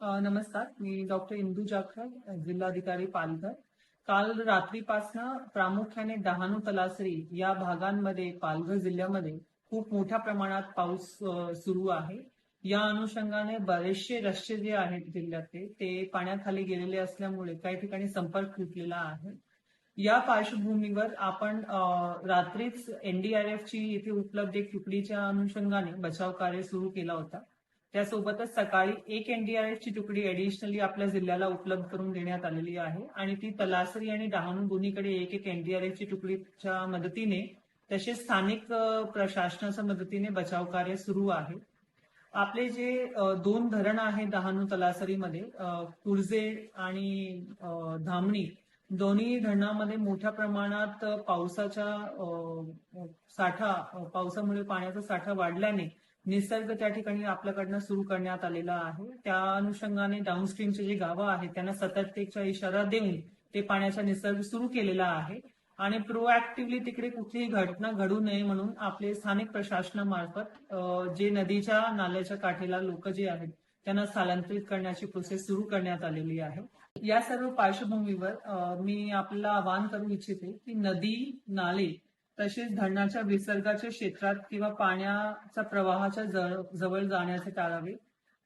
नमस्कार, मी डॉक्टर इंदू जाखड, जिल्हाधिकारी पालघर. काल रात्रीपासनं प्रामुख्याने डहाणू तलासरी या भागांमध्ये पालघर जिल्ह्यामध्ये खूप मोठ्या प्रमाणात पाऊस सुरू आहे. या अनुषंगाने बरेचसे रस्ते जे आहेत जिल्ह्यातले ते पाण्याखाली गेलेले असल्यामुळे काही ठिकाणी संपर्क तुटलेला आहे. या पार्श्वभूमीवर आपण रात्रीच एनडीआरएफची इथे उपलब्ध एक तुकडीच्या अनुषंगाने बचाव कार्य सुरू केला होता. त्यासोबतच सकाळी एक एनडीआरएफची तुकडी ऍडिशनली आपल्या जिल्ह्याला उपलब्ध करून देण्यात आलेली आहे आणि ती तलासरी आणि डहाणू दोन्हीकडे एक एक एनडीआरएफची तुकडीच्या मदतीने तसेच स्थानिक प्रशासनाच्या मदतीने बचाव कार्य सुरू आहे. आपले जे दोन धरण आहेत डहाणू तलासरीमध्ये कुर्जे आणि धामणी दोन्ही धरणामध्ये मोठ्या प्रमाणात पावसामुळे पाण्याचा साठा वाढल्याने निसर्ग त्या ठिकाणी आपल्याकडनं सुरू करण्यात आलेला आहे. त्या अनुषंगाने डाऊनस्ट्रीमचे जे गावं आहेत त्यांना सतर्कतेचा इशारा देऊन ते पाण्याचा निसर्ग सुरू केलेला आहे आणि प्रोएक्टिव्हली तिकडे कुठलीही घटना घडू नये म्हणून आपले स्थानिक प्रशासनामार्फत जे नदीच्या नाल्याच्या काठेला लोक जे आहेत त्यांना स्थलांतरित करण्याची प्रोसेस सुरू करण्यात आलेली आहे. या सर्व पार्श्वभूमीवर मी आपल्याला आवाहन करू इच्छिते की नदी, नाले तसेच धरणाच्या विसर्गाच्या क्षेत्रात किंवा पाण्याचा प्रवाहाच्या जवळ जाण्याचे टाळावे.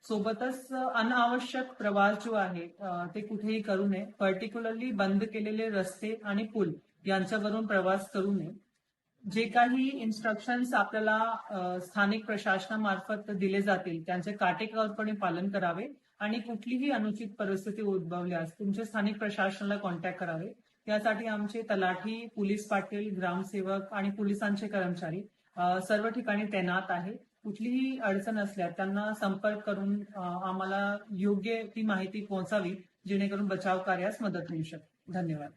सोबतच अनावश्यक प्रवास जो आहे ते कुठेही करू नये. पर्टिक्युलरली बंद केलेले रस्ते आणि पूल यांच्यावरून प्रवास करू नये. जे काही इन्स्ट्रक्शन्स आपल्याला स्थानिक प्रशासनामार्फत दिले जातील त्यांचे काटेकोरपणे पालन करावे आणि कुठलीही अनुचित परिस्थिती उद्भवल्यास तुमच्या स्थानिक प्रशासनाला कॉन्टॅक्ट करावे. यासाठी आमचे तलाठी, पोलीस पाटील, ग्रामसेवक आणि पोलिसांचे कर्मचारी सर्व ठिकाणी तैनात आहे. कुठलीही अडचण असल्यास त्यांना संपर्क करून आम्हाला योग्य ती माहिती पोहोचावी जेणेकरून बचाव कार्यास मदत होऊ शकते. धन्यवाद.